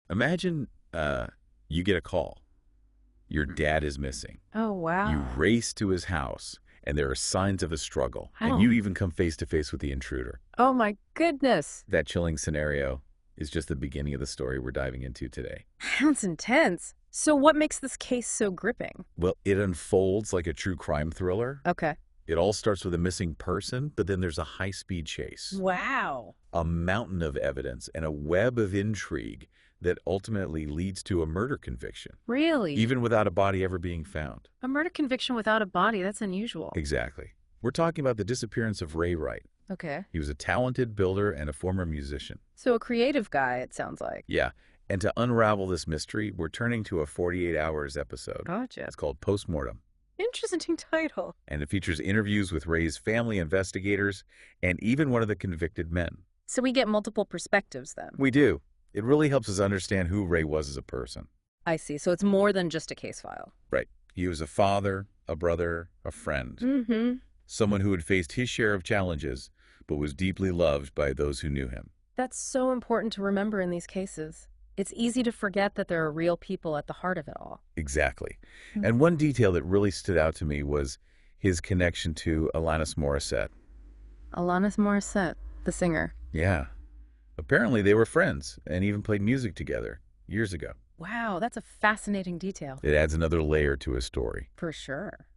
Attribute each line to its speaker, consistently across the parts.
Speaker 1: Imagine you get a call. Your dad is missing.
Speaker 2: Oh,
Speaker 1: You
Speaker 2: wow.
Speaker 1: race to his house, and there are signs of a struggle.
Speaker 2: I
Speaker 1: And
Speaker 2: don't...
Speaker 1: you even come face to face with the intruder.
Speaker 2: Oh, my goodness.
Speaker 1: That chilling scenario is just the beginning of the story we're diving into today.
Speaker 2: Sounds intense. So what makes this case so gripping?
Speaker 1: Well, it unfolds like a true crime thriller.
Speaker 2: Okay.
Speaker 1: It all starts with a missing person, but then there's a high-speed chase,
Speaker 2: Wow.
Speaker 1: a mountain of evidence, and a web of intrigue that ultimately leads to a murder conviction,
Speaker 2: Really?
Speaker 1: even without a body ever being found.
Speaker 2: A murder conviction without a body, that's unusual.
Speaker 1: Exactly. We're talking about the disappearance of Ray Wright.
Speaker 2: Okay.
Speaker 1: He was a talented builder and a former musician.
Speaker 2: So a creative guy, it sounds like.
Speaker 1: Yeah, and to unravel this mystery, we're turning to a 48 Hours episode.
Speaker 2: Gotcha.
Speaker 1: It's called Postmortem,
Speaker 2: Interesting title.
Speaker 1: and it features interviews with Ray's family investigators and even one of the convicted men.
Speaker 2: So we get multiple perspectives then.
Speaker 1: We do. It really helps us understand who Ray was as a person.
Speaker 2: I see. So it's more than just a case file.
Speaker 1: Right. He was a father, a brother, a friend,
Speaker 2: Mm-hmm.
Speaker 1: someone who had faced his share of challenges, but was deeply loved by those who knew him.
Speaker 2: That's so important to remember in these cases. It's easy to forget that there are real people at the heart of it all.
Speaker 1: Exactly.
Speaker 2: Hmm.
Speaker 1: And one detail that really stood out to me was his connection to Alanis Morissette.
Speaker 2: Alanis Morissette, the singer.
Speaker 1: Yeah. Apparently they were friends and even played music together years ago.
Speaker 2: Wow, that's a fascinating detail.
Speaker 1: It adds another layer to his story.
Speaker 2: For sure.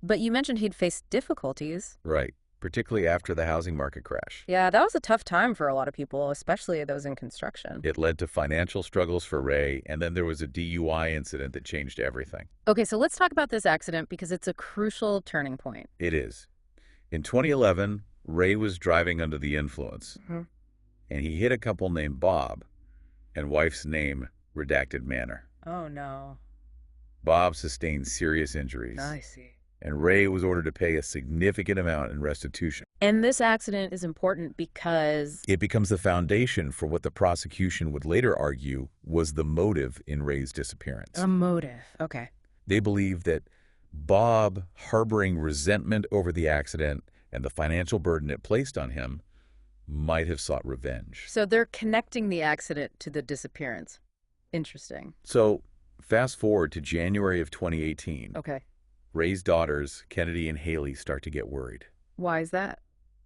Speaker 2: But you mentioned he'd faced difficulties.
Speaker 1: Right. Particularly after the housing market crash.
Speaker 2: Yeah, that was a tough time for a lot of people, especially those in construction.
Speaker 1: It led to financial struggles for Ray, and then there was a DUI incident that changed everything.
Speaker 2: Okay, so let's talk about this accident because it's a crucial turning point.
Speaker 1: It is. In 2011, Ray was driving under the influence,
Speaker 2: Mhm.
Speaker 1: and he hit a couple named Bob and wife's name redacted Manor.
Speaker 2: Oh, no.
Speaker 1: Bob sustained serious injuries,
Speaker 2: I see.
Speaker 1: and Ray was ordered to pay a significant amount in restitution.
Speaker 2: And this accident is important because...
Speaker 1: It becomes the foundation for what the prosecution would later argue was the motive in Ray's disappearance.
Speaker 2: A motive. Okay.
Speaker 1: They believe that Bob, harboring resentment over the accident and the financial burden it placed on him, might have sought revenge.
Speaker 2: So they're connecting the accident to the disappearance. Interesting.
Speaker 1: So, fast forward to January of 2018.
Speaker 2: Okay.
Speaker 1: Ray's daughters, Kennedy and Haley, start to get worried.
Speaker 2: Why is that?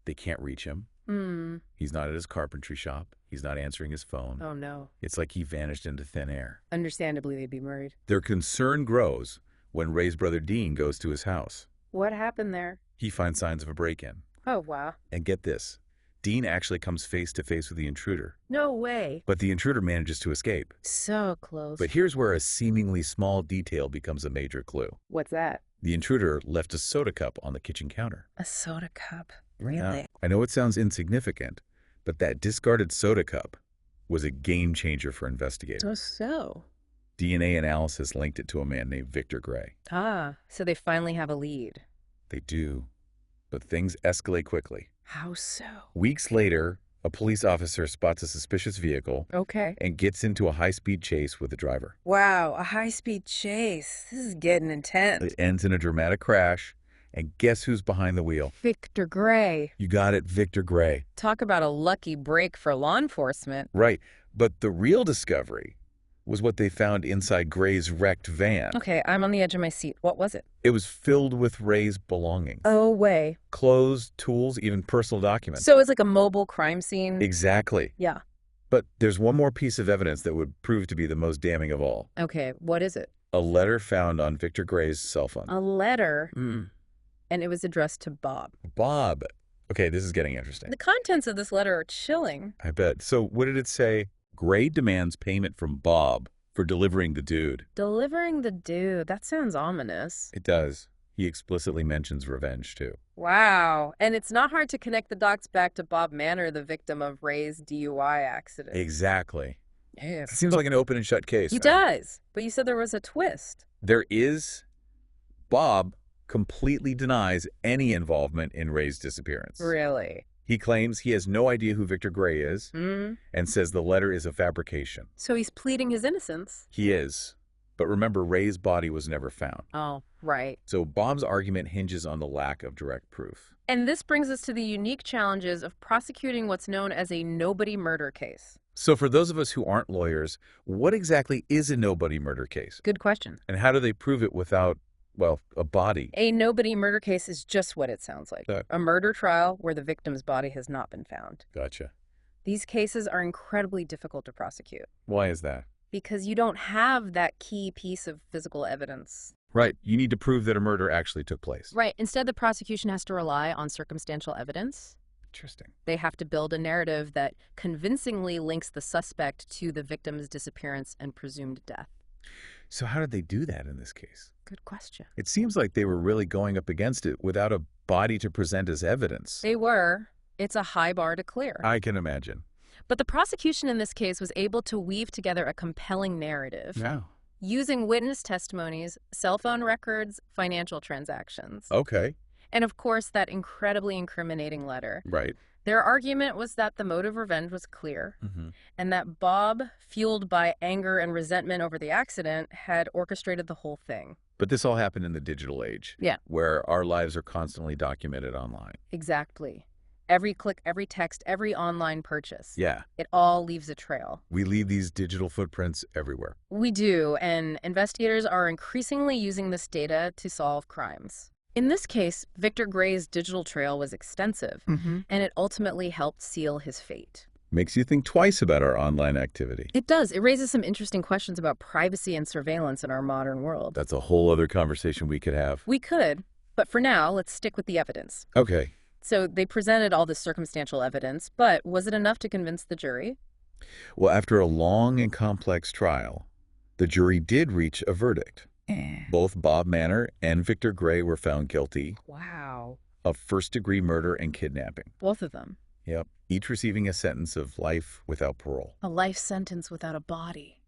Speaker 1: They can't reach him.
Speaker 2: Hmm.
Speaker 1: He's not at his carpentry shop. He's not answering his phone.
Speaker 2: Oh, no.
Speaker 1: It's like he vanished into thin air.
Speaker 2: Understandably, they'd be worried.
Speaker 1: Their concern grows when Ray's brother Dean goes to his house.
Speaker 2: What happened there?
Speaker 1: He finds signs of a break-in.
Speaker 2: Oh, wow.
Speaker 1: And get this, Dean actually comes face to face with the intruder.
Speaker 2: No way.
Speaker 1: But the intruder manages to escape.
Speaker 2: So close.
Speaker 1: But here's where a seemingly small detail becomes a major clue.
Speaker 2: What's that?
Speaker 1: The intruder left a soda cup on the kitchen counter.
Speaker 2: A soda cup. Really?
Speaker 1: Now, I know it sounds insignificant, but that discarded soda cup was a game changer for investigators.
Speaker 2: So?
Speaker 1: DNA analysis linked it to a man named Victor Gray.
Speaker 2: Ah, so they finally have a lead.
Speaker 1: They do, but things escalate quickly.
Speaker 2: How so?
Speaker 1: Weeks later, a police officer spots a suspicious vehicle
Speaker 2: Okay.
Speaker 1: and gets into a high-speed chase with the driver.
Speaker 2: Wow, a high-speed chase. This is getting intense.
Speaker 1: It ends in a dramatic crash, and guess who's behind the wheel?
Speaker 2: Victor Gray.
Speaker 1: You got it, Victor Gray.
Speaker 2: Talk about a lucky break for law enforcement.
Speaker 1: Right, but the real discovery was what they found inside Gray's wrecked van.
Speaker 2: Okay, I'm on the edge of my seat. What was it?
Speaker 1: It was filled with Ray's belongings.
Speaker 2: Oh, way.
Speaker 1: Clothes, tools, even personal documents.
Speaker 2: So it's like a mobile crime scene?
Speaker 1: Exactly.
Speaker 2: Yeah.
Speaker 1: But there's one more piece of evidence that would prove to be the most damning of all.
Speaker 2: Okay, what is it?
Speaker 1: A letter found on Victor Gray's cell phone.
Speaker 2: A letter.
Speaker 1: Mm.
Speaker 2: And it was addressed to Bob.
Speaker 1: Bob. Okay, this is getting interesting.
Speaker 2: The contents of this letter are chilling.
Speaker 1: I bet. So what did it say? Gray demands payment from Bob for delivering the dude.
Speaker 2: Delivering the dude. That sounds ominous.
Speaker 1: It does. He explicitly mentions revenge, too.
Speaker 2: Wow. And it's not hard to connect the dots back to Bob Manor, the victim of Ray's DUI accident.
Speaker 1: Exactly.
Speaker 2: Yeah.
Speaker 1: It seems like an open and shut case.
Speaker 2: He
Speaker 1: right?
Speaker 2: does. But you said there was a twist.
Speaker 1: There is. Bob completely denies any involvement in Ray's disappearance.
Speaker 2: Really?
Speaker 1: He claims he has no idea who Victor Gray is and says the letter is a fabrication.
Speaker 2: So he's pleading his innocence.
Speaker 1: He is. But remember, Ray's body was never found.
Speaker 2: Oh, right.
Speaker 1: So Bob's argument hinges on the lack of direct proof.
Speaker 2: And this brings us to the unique challenges of prosecuting what's known as a nobody murder case.
Speaker 1: So for those of us who aren't lawyers, what exactly is a nobody murder case?
Speaker 2: Good question.
Speaker 1: And how do they prove it without, well, a body?
Speaker 2: A nobody murder case is just what it sounds like. A murder trial where the victim's body has not been found.
Speaker 1: Gotcha.
Speaker 2: These cases are incredibly difficult to prosecute
Speaker 1: Why is that?
Speaker 2: because you don't have that key piece of physical evidence.
Speaker 1: Right. You need to prove that a murder actually took place.
Speaker 2: Right. Instead, the prosecution has to rely on circumstantial evidence.
Speaker 1: Interesting.
Speaker 2: They have to build a narrative that convincingly links the suspect to the victim's disappearance and presumed death.
Speaker 1: So how did they do that in this case?
Speaker 2: Good question.
Speaker 1: It seems like they were really going up against it without a body to present as evidence.
Speaker 2: They were. It's a high bar to clear.
Speaker 1: I can imagine.
Speaker 2: But the prosecution in this case was able to weave together a compelling narrative.
Speaker 1: Yeah.
Speaker 2: Using witness testimonies, cell phone records, financial transactions.
Speaker 1: Okay.
Speaker 2: And of course, that incredibly incriminating letter.
Speaker 1: Right.
Speaker 2: Their argument was that the motive of revenge was clear, and that Bob, fueled by anger and resentment over the accident, had orchestrated the whole thing.
Speaker 1: But this all happened in the digital age.
Speaker 2: Yeah.
Speaker 1: Where our lives are constantly documented online.
Speaker 2: Exactly. Every click, every text, every online purchase.
Speaker 1: Yeah.
Speaker 2: It all leaves a trail.
Speaker 1: We leave these digital footprints everywhere.
Speaker 2: We do, and investigators are increasingly using this data to solve crimes. In this case, Victor Gray's digital trail was extensive, and it ultimately helped seal his fate.
Speaker 1: Makes you think twice about our online activity.
Speaker 2: It does. It raises some interesting questions about privacy and surveillance in our modern world.
Speaker 1: That's a whole other conversation we could have.
Speaker 2: We could, but for now, let's stick with the evidence.
Speaker 1: Okay.
Speaker 2: So they presented all this circumstantial evidence, but was it enough to convince the jury?
Speaker 1: Well, after a long and complex trial, the jury did reach a verdict. Both Bob Manor and Victor Gray were found guilty
Speaker 2: Wow.
Speaker 1: of first-degree murder and kidnapping.
Speaker 2: Both of them.
Speaker 1: Yep. Each receiving a sentence of life without parole.
Speaker 2: A life sentence without a body.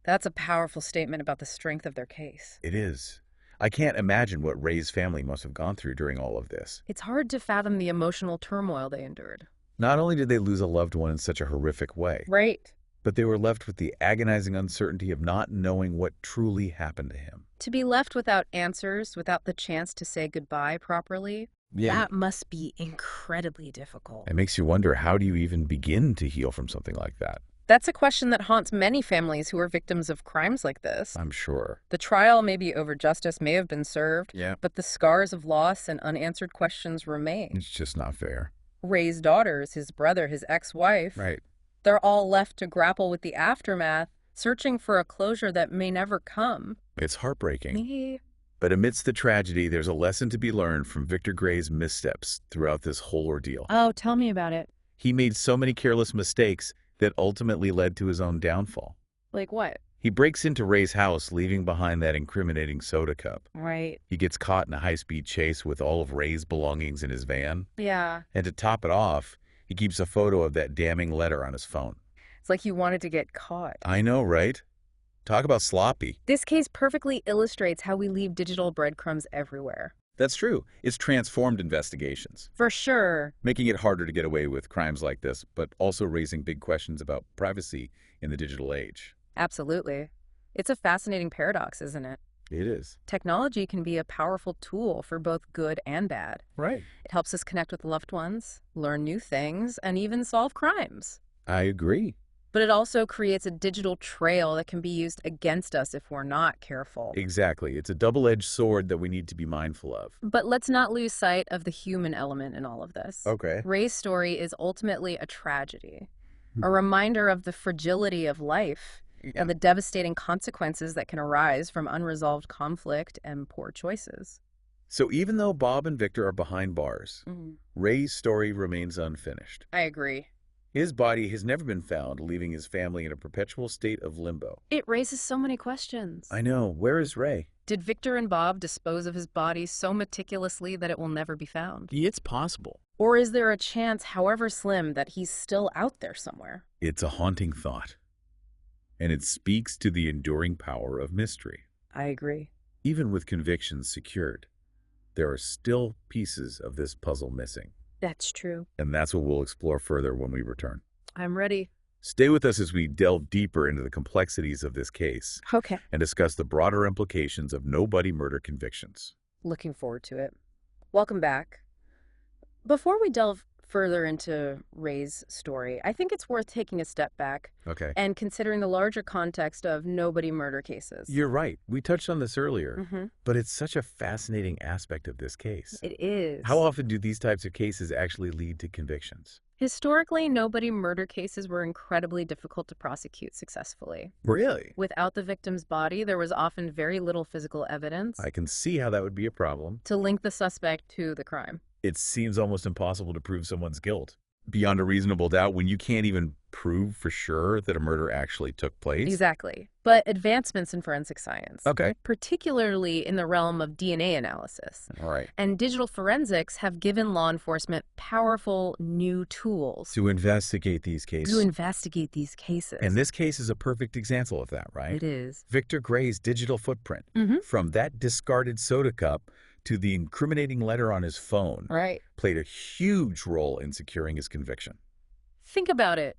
Speaker 2: That's a powerful statement about the strength of their case.
Speaker 1: It is. I can't imagine what Ray's family must have gone through during all of this.
Speaker 2: It's hard to fathom the emotional turmoil they endured.
Speaker 1: Not only did they lose a loved one in such a horrific way,
Speaker 2: Right.
Speaker 1: but they were left with the agonizing uncertainty of not knowing what truly happened to him.
Speaker 2: To be left without answers, without the chance to say goodbye properly, that must be incredibly difficult.
Speaker 1: It makes you wonder, how do you even begin to heal from something like that?
Speaker 2: That's a question that haunts many families who are victims of crimes like this.
Speaker 1: I'm sure.
Speaker 2: The trial may be over, justice may have been served,
Speaker 1: Yeah.
Speaker 2: but the scars of loss and unanswered questions remain.
Speaker 1: It's just not fair.
Speaker 2: Ray's daughters, his brother, his ex-wife,
Speaker 1: Right.
Speaker 2: they're all left to grapple with the aftermath, searching for a closure that may never come.
Speaker 1: It's heartbreaking. But amidst the tragedy, there's a lesson to be learned from Victor Gray's missteps throughout this whole ordeal.
Speaker 2: Oh, tell me about it.
Speaker 1: He made so many careless mistakes that ultimately led to his own downfall.
Speaker 2: Like what?
Speaker 1: He breaks into Ray's house, leaving behind that incriminating soda cup.
Speaker 2: Right.
Speaker 1: He gets caught in a high-speed chase with all of Ray's belongings in his van.
Speaker 2: Yeah.
Speaker 1: And to top it off, he keeps a photo of that damning letter on his phone.
Speaker 2: It's like you wanted to get caught.
Speaker 1: I know, right? Talk about sloppy.
Speaker 2: This case perfectly illustrates how we leave digital breadcrumbs everywhere.
Speaker 1: That's true. It's transformed investigations,
Speaker 2: For sure.
Speaker 1: making it harder to get away with crimes like this, but also raising big questions about privacy in the digital age.
Speaker 2: Absolutely. It's a fascinating paradox, isn't it?
Speaker 1: It is.
Speaker 2: Technology can be a powerful tool for both good and bad.
Speaker 1: Right.
Speaker 2: It helps us connect with loved ones, learn new things, and even solve crimes.
Speaker 1: I agree.
Speaker 2: But it also creates a digital trail that can be used against us if we're not careful.
Speaker 1: Exactly. It's a double-edged sword that we need to be mindful of.
Speaker 2: But let's not lose sight of the human element in all of this.
Speaker 1: Okay.
Speaker 2: Ray's story is ultimately a tragedy, a reminder of the fragility of life and the devastating consequences that can arise from unresolved conflict and poor choices.
Speaker 1: So even though Bob and Victor are behind bars, Ray's story remains unfinished.
Speaker 2: I agree.
Speaker 1: His body has never been found, leaving his family in a perpetual state of limbo.
Speaker 2: It raises so many questions.
Speaker 1: I know. Where is Ray?
Speaker 2: Did Victor and Bob dispose of his body so meticulously that it will never be found?
Speaker 1: It's possible.
Speaker 2: Or is there a chance, however slim, that he's still out there somewhere?
Speaker 1: It's a haunting thought. And it speaks to the enduring power of mystery.
Speaker 2: I agree.
Speaker 1: Even with convictions secured, there are still pieces of this puzzle missing.
Speaker 2: That's true.
Speaker 1: And that's what we'll explore further when we return.
Speaker 2: I'm ready.
Speaker 1: Stay with us as we delve deeper into the complexities of this case
Speaker 2: Okay.
Speaker 1: and discuss the broader implications of nobody murder convictions.
Speaker 2: Looking forward to it. Welcome back. Before we delve further into Ray's story, I think it's worth taking a step back
Speaker 1: Okay.
Speaker 2: and considering the larger context of nobody murder cases.
Speaker 1: You're right. We touched on this earlier,
Speaker 2: Mm-hmm.
Speaker 1: but it's such a fascinating aspect of this case.
Speaker 2: It is.
Speaker 1: How often do these types of cases actually lead to convictions?
Speaker 2: Historically, nobody murder cases were incredibly difficult to prosecute successfully.
Speaker 1: Really?
Speaker 2: Without the victim's body, there was often very little physical evidence
Speaker 1: I can see how that would be a problem.
Speaker 2: to link the suspect to the crime.
Speaker 1: It seems almost impossible to prove someone's guilt beyond a reasonable doubt when you can't even prove for sure that a murder actually took place.
Speaker 2: Exactly. But advancements in forensic science,
Speaker 1: Okay.
Speaker 2: particularly in the realm of DNA analysis,
Speaker 1: All right.
Speaker 2: and digital forensics have given law enforcement powerful new tools
Speaker 1: To investigate these cases.
Speaker 2: to investigate these cases.
Speaker 1: And this case is a perfect example of that, right?
Speaker 2: It is.
Speaker 1: Victor Gray's digital footprint,
Speaker 2: Mhm.
Speaker 1: from that discarded soda cup to the incriminating letter on his phone,
Speaker 2: Right.
Speaker 1: played a huge role in securing his conviction.
Speaker 2: Think about it.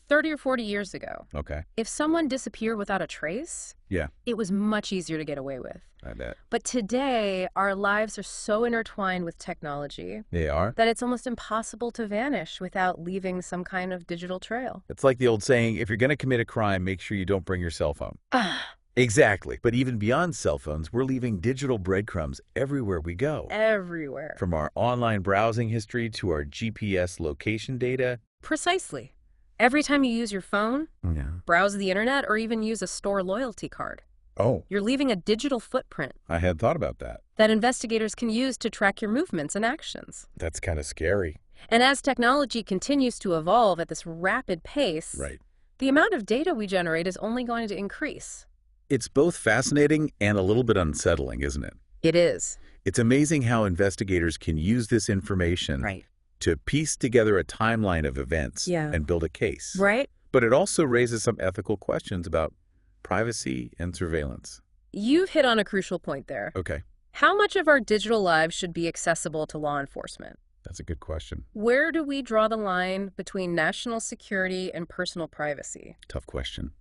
Speaker 2: 30 or 40 years ago,
Speaker 1: Okay.
Speaker 2: if someone disappeared without a trace,
Speaker 1: Yeah,
Speaker 2: it was much easier to get away with.
Speaker 1: I bet.
Speaker 2: But today, our lives are so intertwined with technology
Speaker 1: They are.
Speaker 2: that it's almost impossible to vanish without leaving some kind of digital trail.
Speaker 1: It's like the old saying, if you're going to commit a crime, make sure you don't bring your cell phone.
Speaker 2: Ah,
Speaker 1: Exactly. But even beyond cell phones, we're leaving digital breadcrumbs everywhere we go.
Speaker 2: everywhere.
Speaker 1: From our online browsing history to our GPS location data.
Speaker 2: Precisely. Every time you use your phone,
Speaker 1: Yeah.
Speaker 2: browse the internet, or even use a store loyalty card,
Speaker 1: Oh,
Speaker 2: you're leaving a digital footprint
Speaker 1: I had thought about that.
Speaker 2: that investigators can use to track your movements and actions.
Speaker 1: That's kind of scary.
Speaker 2: And as technology continues to evolve at this rapid pace,
Speaker 1: Right.
Speaker 2: the amount of data we generate is only going to increase.
Speaker 1: It's both fascinating and a little bit unsettling, isn't it?
Speaker 2: It is.
Speaker 1: It's amazing how investigators can use this information
Speaker 2: Right.
Speaker 1: to piece together a timeline of events
Speaker 2: Yeah.
Speaker 1: and build a case.
Speaker 2: Right?
Speaker 1: But it also raises some ethical questions about privacy and surveillance.
Speaker 2: You've hit on a crucial point there.
Speaker 1: Okay,
Speaker 2: How much of our digital lives should be accessible to law enforcement?
Speaker 1: that's a good question.
Speaker 2: Where do we draw the line between national security and personal privacy?
Speaker 1: Tough question.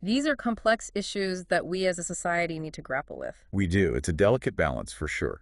Speaker 2: These are complex issues that we as a society need to grapple with.
Speaker 1: We do. It's a delicate balance for sure.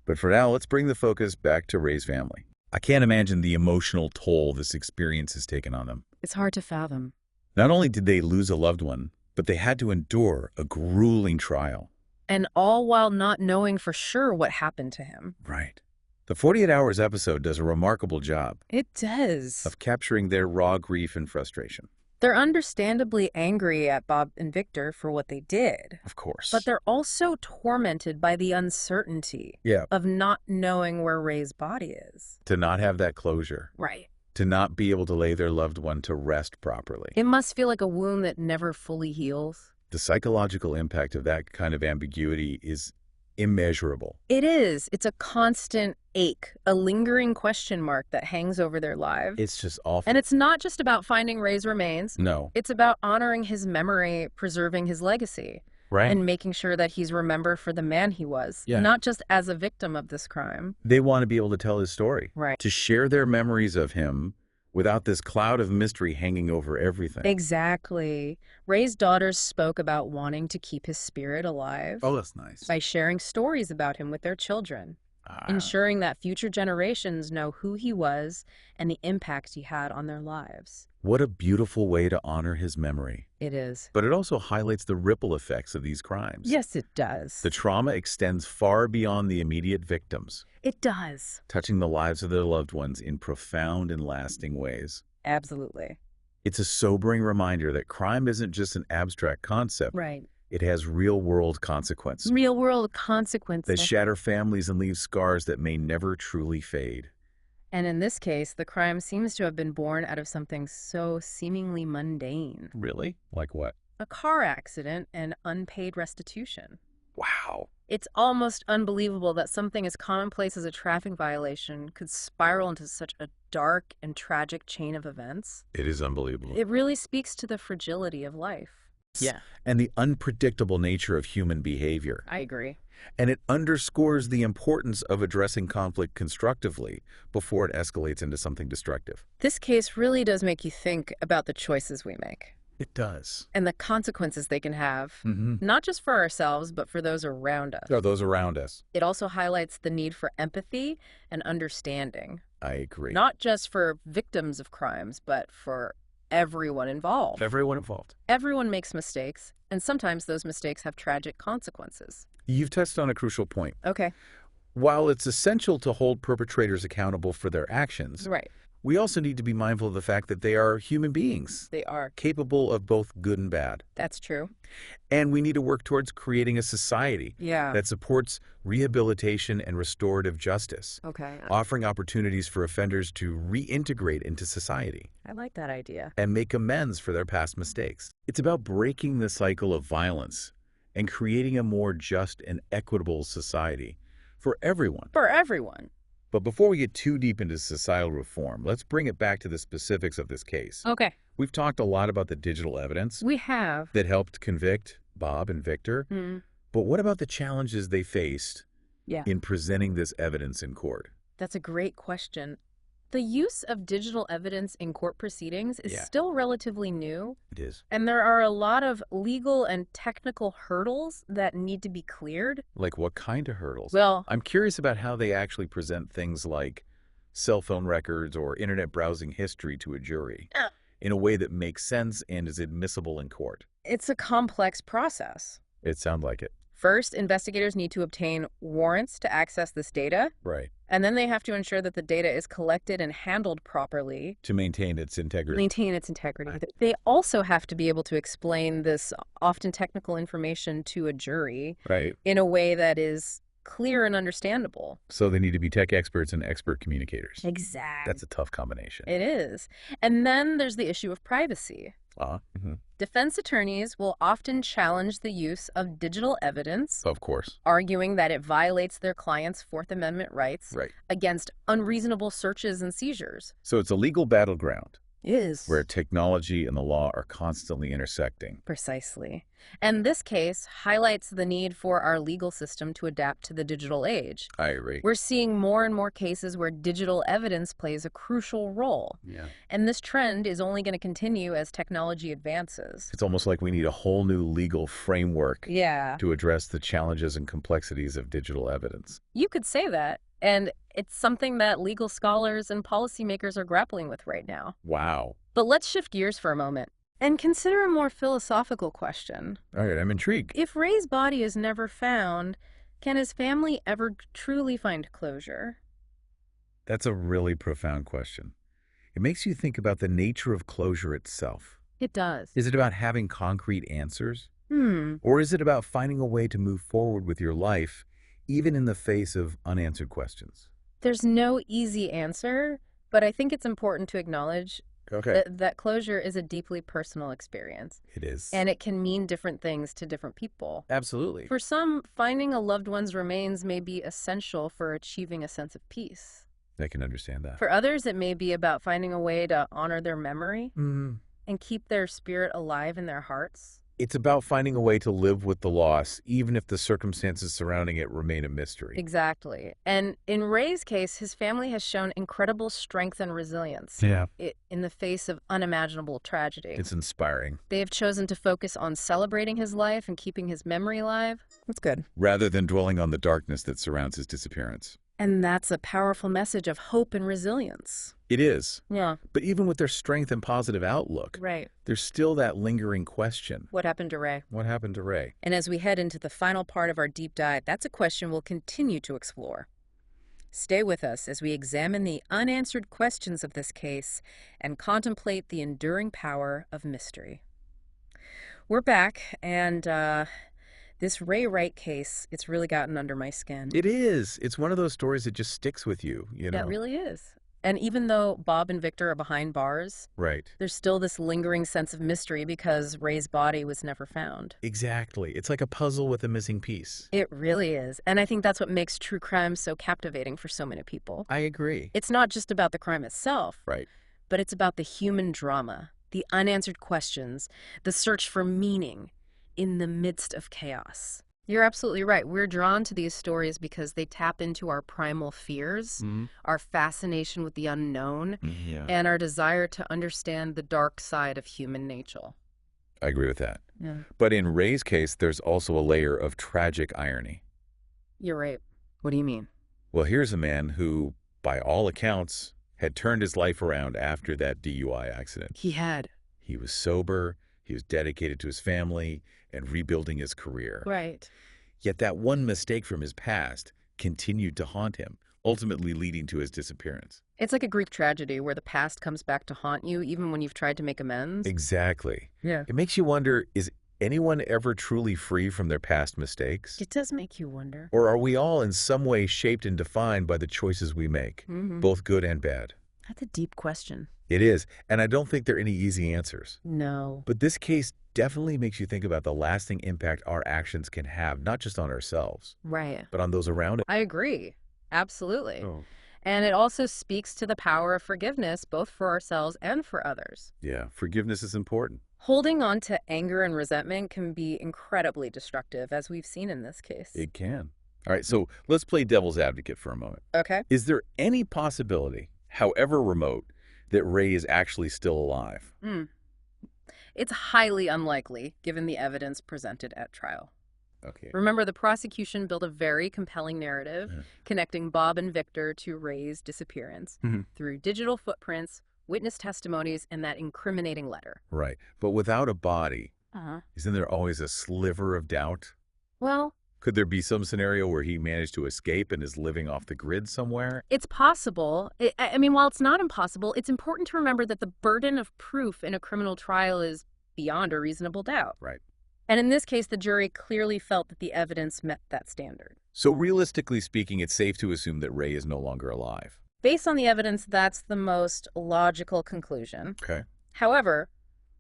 Speaker 1: But for now, let's bring the focus back to Ray's family. I can't imagine the emotional toll this experience has taken on them.
Speaker 2: It's hard to fathom.
Speaker 1: Not only did they lose a loved one, but they had to endure a grueling trial.
Speaker 2: And all while not knowing for sure what happened to him.
Speaker 1: Right. The 48 Hours episode does a remarkable job
Speaker 2: It does.
Speaker 1: of capturing their raw grief and frustration.
Speaker 2: They're understandably angry at Bob and Victor for what they did.
Speaker 1: Of course.
Speaker 2: But they're also tormented by the uncertainty
Speaker 1: Yeah.
Speaker 2: of not knowing where Ray's body is.
Speaker 1: To not have that closure.
Speaker 2: Right.
Speaker 1: To not be able to lay their loved one to rest properly.
Speaker 2: It must feel like a wound that never fully heals.
Speaker 1: The psychological impact of that kind of ambiguity is immeasurable.
Speaker 2: It is. It's a constant ache, a lingering question mark that hangs over their lives.
Speaker 1: It's just awful.
Speaker 2: And it's not just about finding Ray's remains.
Speaker 1: No.
Speaker 2: It's about honoring his memory, preserving his legacy,
Speaker 1: Right?
Speaker 2: and making sure that he's remembered for the man he was,
Speaker 1: Yeah.
Speaker 2: not just as a victim of this crime.
Speaker 1: They want to be able to tell his story.
Speaker 2: Right.
Speaker 1: To share their memories of him without this cloud of mystery hanging over everything.
Speaker 2: Exactly. Ray's daughters spoke about wanting to keep his spirit alive
Speaker 1: Oh, that's nice.
Speaker 2: by sharing stories about him with their children,
Speaker 1: Ah,
Speaker 2: ensuring that future generations know who he was and the impact he had on their lives.
Speaker 1: what a beautiful way to honor his memory.
Speaker 2: It is.
Speaker 1: But it also highlights the ripple effects of these crimes.
Speaker 2: Yes, it does.
Speaker 1: The trauma extends far beyond the immediate victims,
Speaker 2: It does.
Speaker 1: touching the lives of their loved ones in profound and lasting ways.
Speaker 2: Absolutely.
Speaker 1: It's a sobering reminder that crime isn't just an abstract concept.
Speaker 2: Right.
Speaker 1: It has real-world consequences
Speaker 2: Real-world
Speaker 1: that
Speaker 2: consequences.
Speaker 1: shatter families and leave scars that may never truly fade.
Speaker 2: And in this case, the crime seems to have been born out of something so seemingly mundane.
Speaker 1: Really? Like what?
Speaker 2: A car accident and unpaid restitution.
Speaker 1: Wow.
Speaker 2: It's almost unbelievable that something as commonplace as a traffic violation could spiral into such a dark and tragic chain of events.
Speaker 1: It is unbelievable.
Speaker 2: It really speaks to the fragility of life. Yeah,
Speaker 1: And the unpredictable nature of human behavior.
Speaker 2: I agree.
Speaker 1: And it underscores the importance of addressing conflict constructively before it escalates into something destructive.
Speaker 2: This case really does make you think about the choices we make
Speaker 1: It does.
Speaker 2: and the consequences they can have,
Speaker 1: Mm-hmm.
Speaker 2: not just for ourselves, but for those around us.
Speaker 1: Or those around us.
Speaker 2: It also highlights the need for empathy and understanding.
Speaker 1: I agree.
Speaker 2: Not just for victims of crimes, but for everyone involved.
Speaker 1: Everyone involved.
Speaker 2: Everyone makes mistakes, and sometimes those mistakes have tragic consequences.
Speaker 1: You've touched on a crucial point.
Speaker 2: Okay.
Speaker 1: While it's essential to hold perpetrators accountable for their actions,
Speaker 2: Right.
Speaker 1: we also need to be mindful of the fact that they are human beings,
Speaker 2: They are.
Speaker 1: capable of both good and bad.
Speaker 2: That's true.
Speaker 1: And we need to work towards creating a society
Speaker 2: Yeah.
Speaker 1: that supports rehabilitation and restorative justice,
Speaker 2: Okay.
Speaker 1: offering opportunities for offenders to reintegrate into society
Speaker 2: I like that idea.
Speaker 1: and make amends for their past mistakes. It's about breaking the cycle of violence and creating a more just and equitable society for everyone.
Speaker 2: For everyone.
Speaker 1: But before we get too deep into societal reform, let's bring it back to the specifics of this case.
Speaker 2: Okay.
Speaker 1: We've talked a lot about the digital evidence
Speaker 2: We have.
Speaker 1: that helped convict Bob and Victor, but what about the challenges they faced
Speaker 2: Yeah.
Speaker 1: in presenting this evidence in court?
Speaker 2: That's a great question. The use of digital evidence in court proceedings is
Speaker 1: Yeah.
Speaker 2: still relatively new,
Speaker 1: It is.
Speaker 2: and there are a lot of legal and technical hurdles that need to be cleared.
Speaker 1: Like what kind of hurdles?
Speaker 2: Well,
Speaker 1: I'm curious about how they actually present things like cell phone records or internet browsing history to a jury
Speaker 2: Uh.
Speaker 1: in a way that makes sense and is admissible in court.
Speaker 2: it's a complex process.
Speaker 1: It sounds like it.
Speaker 2: First, investigators need to obtain warrants to access this data,
Speaker 1: Right.
Speaker 2: and then they have to ensure that the data is collected and handled properly,
Speaker 1: To maintain its integrity.
Speaker 2: maintain its integrity. They also have to be able to explain this often technical information to a jury
Speaker 1: Right.
Speaker 2: in a way that is clear and understandable.
Speaker 1: So they need to be tech experts and expert communicators.
Speaker 2: Exactly.
Speaker 1: That's a tough combination.
Speaker 2: It is. And then there's the issue of privacy. Defense attorneys will often challenge the use of digital evidence,
Speaker 1: Of course.
Speaker 2: arguing that it violates their clients' Fourth Amendment rights
Speaker 1: Right.
Speaker 2: against unreasonable searches and seizures.
Speaker 1: So it's a legal battleground
Speaker 2: Is.
Speaker 1: where technology and the law are constantly intersecting.
Speaker 2: Precisely. And this case highlights the need for our legal system to adapt to the digital age.
Speaker 1: I agree.
Speaker 2: We're seeing more and more cases where digital evidence plays a crucial role.
Speaker 1: Yeah.
Speaker 2: And this trend is only going to continue as technology advances.
Speaker 1: It's almost like we need a whole new legal framework
Speaker 2: Yeah.
Speaker 1: to address the challenges and complexities of digital evidence.
Speaker 2: You could say that. And it's something that legal scholars and policymakers are grappling with right now.
Speaker 1: Wow.
Speaker 2: But let's shift gears for a moment and consider a more philosophical question.
Speaker 1: All right, I'm intrigued.
Speaker 2: If Ray's body is never found, can his family ever truly find closure?
Speaker 1: That's a really profound question. It makes you think about the nature of closure itself.
Speaker 2: It does.
Speaker 1: Is it about having concrete answers? Or is it about finding a way to move forward with your life, even in the face of unanswered questions?
Speaker 2: There's no easy answer, but I think it's important to acknowledge
Speaker 1: Okay.
Speaker 2: that closure is a deeply personal experience,
Speaker 1: It is.
Speaker 2: and it can mean different things to different people.
Speaker 1: Absolutely.
Speaker 2: For some, finding a loved one's remains may be essential for achieving a sense of peace.
Speaker 1: I can understand that.
Speaker 2: For others, it may be about finding a way to honor their memory
Speaker 1: Mm.
Speaker 2: and keep their spirit alive in their hearts.
Speaker 1: It's about finding a way to live with the loss, even if the circumstances surrounding it remain a mystery.
Speaker 2: Exactly. And in Ray's case, his family has shown incredible strength and resilience
Speaker 1: Yeah.
Speaker 2: in the face of unimaginable tragedy.
Speaker 1: It's inspiring.
Speaker 2: They have chosen to focus on celebrating his life and keeping his memory alive. That's good.
Speaker 1: Rather than dwelling on the darkness that surrounds his disappearance.
Speaker 2: And that's a powerful message of hope and resilience.
Speaker 1: It is.
Speaker 2: Yeah.
Speaker 1: But even with their strength and positive outlook,
Speaker 2: Right.
Speaker 1: there's still that lingering question.
Speaker 2: What happened to Ray?
Speaker 1: What happened to Ray?
Speaker 2: And as we head into the final part of our deep dive, that's a question we'll continue to explore. Stay with us as we examine the unanswered questions of this case and contemplate the enduring power of mystery. We're back, and this Ray Wright case, it's really gotten under my skin.
Speaker 1: It is. It's one of those stories that just sticks with you, you know?
Speaker 2: It really is. And even though Bob and Victor are behind bars,
Speaker 1: Right.
Speaker 2: there's still this lingering sense of mystery because Ray's body was never found.
Speaker 1: Exactly. It's like a puzzle with a missing piece.
Speaker 2: It really is. And I think that's what makes true crime so captivating for so many people.
Speaker 1: I agree.
Speaker 2: It's not just about the crime itself,
Speaker 1: Right.
Speaker 2: but it's about the human drama, the unanswered questions, the search for meaning in the midst of chaos. You're absolutely right. We're drawn to these stories because they tap into our primal fears, our fascination with the unknown,
Speaker 1: Yeah.
Speaker 2: and our desire to understand the dark side of human nature.
Speaker 1: I agree with that.
Speaker 2: Yeah.
Speaker 1: But in Ray's case, there's also a layer of tragic irony.
Speaker 2: You're right. What do you mean?
Speaker 1: Well, here's a man who by all accounts, had turned his life around after that DUI accident.
Speaker 2: He had.
Speaker 1: He was sober, he was dedicated to his family, and rebuilding his career.
Speaker 2: Right.
Speaker 1: Yet that one mistake from his past continued to haunt him, ultimately leading to his disappearance.
Speaker 2: It's like a Greek tragedy where the past comes back to haunt you even when you've tried to make amends.
Speaker 1: Exactly.
Speaker 2: Yeah.
Speaker 1: It makes you wonder, is anyone ever truly free from their past mistakes?
Speaker 2: It does make you wonder.
Speaker 1: Or are we all in some way shaped and defined by the choices we make, both good and bad?
Speaker 2: That's a deep question.
Speaker 1: It is, and I don't think there are any easy answers.
Speaker 2: No.
Speaker 1: But this case definitely makes you think about the lasting impact our actions can have, not just on ourselves,
Speaker 2: Right.
Speaker 1: but on those around us.
Speaker 2: I agree. Absolutely.
Speaker 1: Oh.
Speaker 2: And it also speaks to the power of forgiveness, both for ourselves and for others.
Speaker 1: Yeah, forgiveness is important.
Speaker 2: Holding on to anger and resentment can be incredibly destructive, as we've seen in this case.
Speaker 1: It can. All right, so let's play devil's advocate for a moment.
Speaker 2: Okay.
Speaker 1: Is there any possibility, however remote, that Ray is actually still alive?
Speaker 2: It's highly unlikely, given the evidence presented at trial.
Speaker 1: Okay.
Speaker 2: Remember, the prosecution built a very compelling narrative connecting Bob and Victor to Ray's disappearance through digital footprints, witness testimonies, and that incriminating letter.
Speaker 1: Right. But without a body, isn't there always a sliver of doubt?
Speaker 2: Well,
Speaker 1: Could there be some scenario where he managed to escape and is living off the grid somewhere?
Speaker 2: it's possible. I mean, while it's not impossible, it's important to remember that the burden of proof in a criminal trial is beyond a reasonable doubt.
Speaker 1: Right.
Speaker 2: And in this case, the jury clearly felt that the evidence met that standard.
Speaker 1: So realistically speaking, it's safe to assume that Ray is no longer alive.
Speaker 2: Based on the evidence, that's the most logical conclusion.
Speaker 1: Okay.
Speaker 2: However,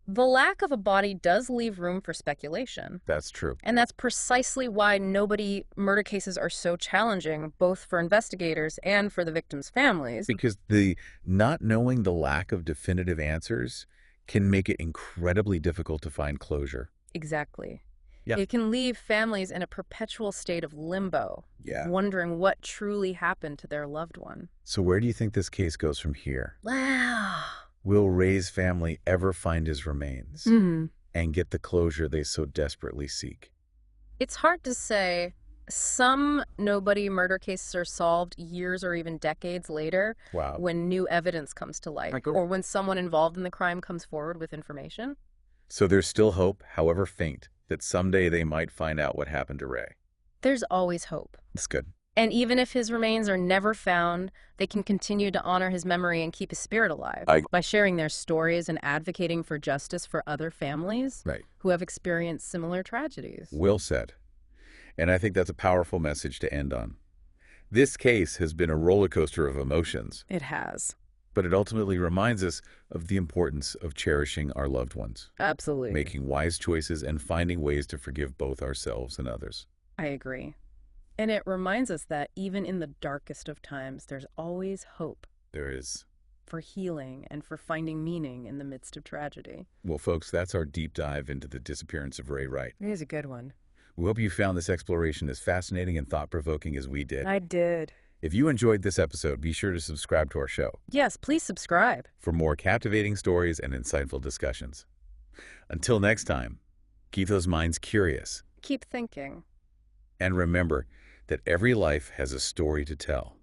Speaker 2: the lack of a body does leave room for speculation.
Speaker 1: That's true.
Speaker 2: And that's precisely why murder cases are so challenging, both for investigators and for the victims' families.
Speaker 1: Because the not knowing the lack of definitive answers can make it incredibly difficult to find closure.
Speaker 2: Exactly.
Speaker 1: Yeah.
Speaker 2: It can leave families in a perpetual state of limbo,
Speaker 1: Yeah.
Speaker 2: wondering what truly happened to their loved one.
Speaker 1: So where do you think this case goes from here?
Speaker 2: Wow.
Speaker 1: Will Ray's family ever find his remains and get the closure they so desperately seek?
Speaker 2: It's hard to say. Some nobody murder cases are solved years or even decades later
Speaker 1: Wow.
Speaker 2: when new evidence comes to light, or when someone involved in the crime comes forward with information.
Speaker 1: So there's still hope, however faint, that someday they might find out what happened to Ray.
Speaker 2: There's always hope.
Speaker 1: That's good.
Speaker 2: And even if his remains are never found, they can continue to honor his memory and keep his spirit alive by sharing their stories and advocating for justice for other families who have experienced similar tragedies.
Speaker 1: Well said. And I think that's a powerful message to end on. This case has been a roller coaster of emotions,
Speaker 2: It has.
Speaker 1: but it ultimately reminds us of the importance of cherishing our loved ones,
Speaker 2: Absolutely.
Speaker 1: making wise choices, and finding ways to forgive both ourselves and others.
Speaker 2: I agree. And it reminds us that even in the darkest of times, there's always hope
Speaker 1: There is.
Speaker 2: for healing and for finding meaning in the midst of tragedy.
Speaker 1: Well, folks, that's our deep dive into the disappearance of Ray Wright.
Speaker 2: It is a good one.
Speaker 1: We hope you found this exploration as fascinating and thought-provoking as we did.
Speaker 2: I did.
Speaker 1: If you enjoyed this episode, be sure to subscribe to our show
Speaker 2: Yes, please subscribe.
Speaker 1: for more captivating stories and insightful discussions. Until next time, keep those minds curious,
Speaker 2: Keep thinking.
Speaker 1: and remember that every life has a story to tell.